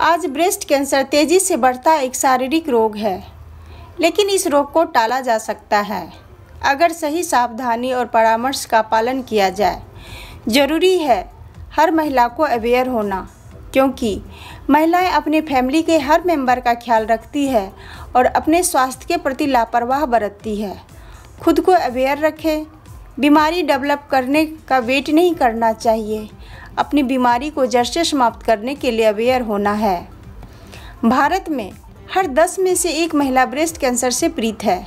आज breast cancer तेज़ी से बढ़ता एक शारीरिक रोग है, लेकिन इस रोग को टाला जा सकता है अगर सही सावधानी और परामर्श का पालन किया जाए। ज़रूरी है हर महिला को अवेयर होना, क्योंकि महिलाएं अपने फैमिली के हर मेंबर का ख्याल रखती है और अपने स्वास्थ्य के प्रति लापरवाह बरतती है। खुद को अवेयर रखें। बीमारी डेवलप करने का वेट नहीं करना चाहिए। अपनी बीमारी को जड़ से समाप्त करने के लिए अवेयर होना है। भारत में हर 10 में से 1 महिला ब्रेस्ट कैंसर से पीड़ित है।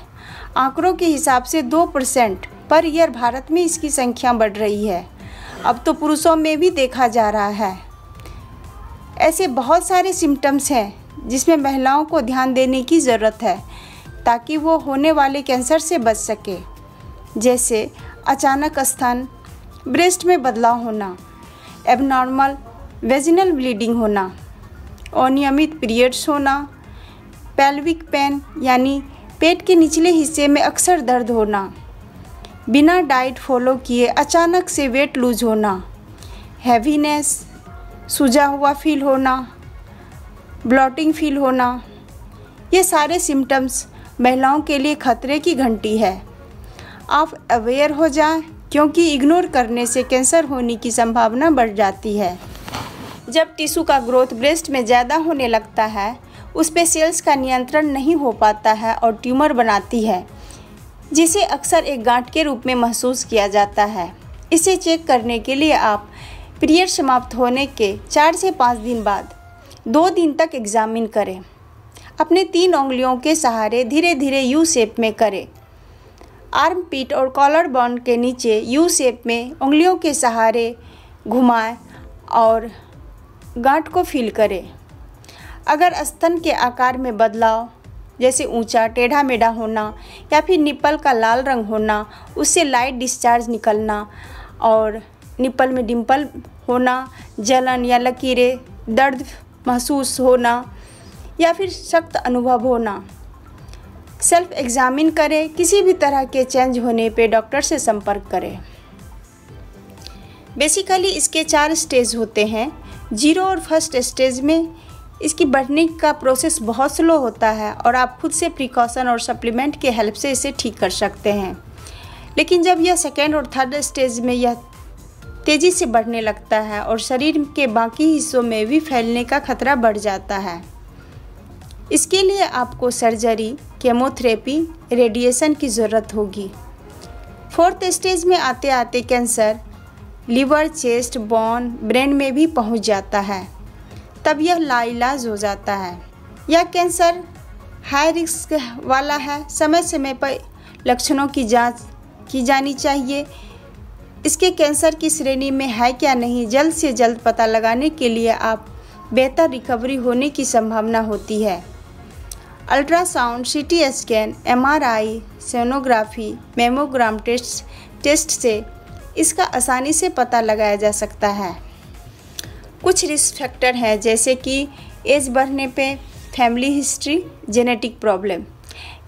आंकड़ों के हिसाब से 2% पर ईयर भारत में इसकी संख्या बढ़ रही है। अब तो पुरुषों में भी देखा जा रहा है। ऐसे बहुत सारे सिम्टम्स हैं जिसमें महिलाओं को ध्यान देने की ज़रूरत है ताकि वो होने वाले कैंसर से बच सके, जैसे अचानक स्तन, ब्रेस्ट में बदलाव होना, एबनॉर्मल वेजिनल ब्लीडिंग होना, अनियमित पीरियड्स होना, पेल्विक पेन यानी पेट के निचले हिस्से में अक्सर दर्द होना, बिना डाइट फॉलो किए अचानक से वेट लूज होना, हैवीनेस, सूजा हुआ फील होना, ब्लॉटिंग फील होना। ये सारे सिम्टम्स महिलाओं के लिए खतरे की घंटी है। आप अवेयर हो जाएं, क्योंकि इग्नोर करने से कैंसर होने की संभावना बढ़ जाती है। जब टिश्यू का ग्रोथ ब्रेस्ट में ज़्यादा होने लगता है, उस पे सेल्स का नियंत्रण नहीं हो पाता है और ट्यूमर बनाती है, जिसे अक्सर एक गांठ के रूप में महसूस किया जाता है। इसे चेक करने के लिए आप पीरियड समाप्त होने के 4 से 5 दिन बाद 2 दिन तक एग्जामिन करें। अपने 3 उंगलियों के सहारे धीरे धीरे यू शेप में करें। आर्म पीट और कॉलर बोन के नीचे यू शेप में उंगलियों के सहारे घुमाएं और गांठ को फील करें। अगर स्तन के आकार में बदलाव, जैसे ऊंचा टेढ़ा मेढ़ा होना या फिर निप्पल का लाल रंग होना, उससे लाइट डिस्चार्ज निकलना और निप्पल में डिम्पल होना, जलन या लकीरें, दर्द महसूस होना या फिर सख्त अनुभव होना, सेल्फ एग्जामिन करें। किसी भी तरह के चेंज होने पे डॉक्टर से संपर्क करें। बेसिकली इसके 4 स्टेज होते हैं। 0 और फर्स्ट स्टेज में इसकी बढ़ने का प्रोसेस बहुत स्लो होता है और आप खुद से प्रिकॉशन और सप्लीमेंट के हेल्प से इसे ठीक कर सकते हैं। लेकिन जब यह 2nd और 3rd स्टेज में यह तेज़ी से बढ़ने लगता है और शरीर के बाकी हिस्सों में भी फैलने का खतरा बढ़ जाता है। इसके लिए आपको सर्जरी, केमोथेरेपी, रेडिएशन की ज़रूरत होगी। 4th स्टेज में आते आते cancer liver, chest, bone, brain में भी पहुंच जाता है। तब यह लाइलाज हो जाता है। यह कैंसर हाई रिस्क वाला है। समय समय पर लक्षणों की जांच की जानी चाहिए। इसके कैंसर की श्रेणी में है क्या नहीं, जल्द से जल्द पता लगाने के लिए आप बेहतर रिकवरी होने की संभावना होती है। Ultrasound, CT scan, MRI, sonography, mammogram test से इसका आसानी से पता लगाया जा सकता है। कुछ रिस्क फैक्टर हैं, जैसे कि एज बढ़ने पे, फैमिली हिस्ट्री, जेनेटिक प्रॉब्लम,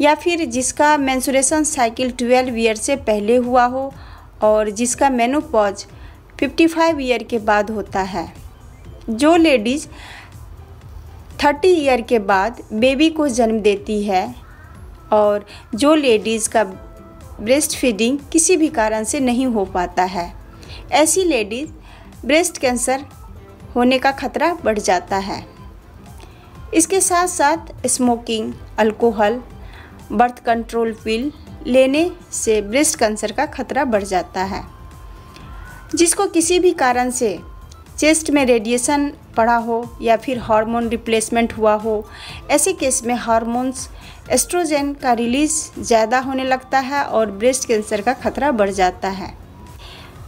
या फिर जिसका मेंस्ट्रुएशन साइकिल 12 ईयर से पहले हुआ हो और जिसका मेनोपॉज 55 ईयर के बाद होता है। जो लेडीज़ 30 ईयर के बाद बेबी को जन्म देती है और जो लेडीज़ का ब्रेस्ट फीडिंग किसी भी कारण से नहीं हो पाता है, ऐसी लेडीज़ ब्रेस्ट कैंसर होने का खतरा बढ़ जाता है। इसके साथ साथ स्मोकिंग, अल्कोहल, बर्थ कंट्रोल पिल लेने से ब्रेस्ट कैंसर का खतरा बढ़ जाता है। जिसको किसी भी कारण से चेस्ट में रेडिएशन पड़ा हो या फिर हार्मोन रिप्लेसमेंट हुआ हो, ऐसे केस में हार्मोन्स एस्ट्रोजन का रिलीज ज़्यादा होने लगता है और ब्रेस्ट कैंसर का खतरा बढ़ जाता है।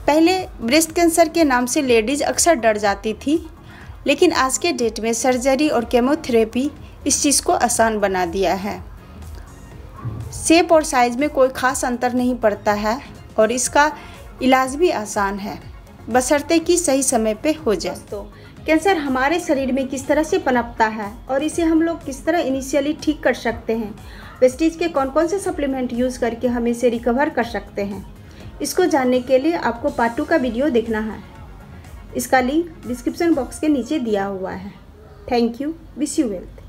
पहले ब्रेस्ट कैंसर के नाम से लेडीज़ अक्सर डर जाती थी, लेकिन आज के डेट में सर्जरी और केमोथेरेपी इस चीज़ को आसान बना दिया है। शेप और साइज़ में कोई ख़ास अंतर नहीं पड़ता है और इसका इलाज भी आसान है, बशर्ते कि सही समय पे हो जाए। तो कैंसर हमारे शरीर में किस तरह से पनपता है और इसे हम लोग किस तरह इनिशियली ठीक कर सकते हैं, वेस्टीज के कौन कौन से सप्लीमेंट यूज़ करके हम इसे रिकवर कर सकते हैं, इसको जानने के लिए आपको पार्ट 2 का वीडियो देखना है। इसका लिंक डिस्क्रिप्शन बॉक्स के नीचे दिया हुआ है। Thank you, wish you wealth.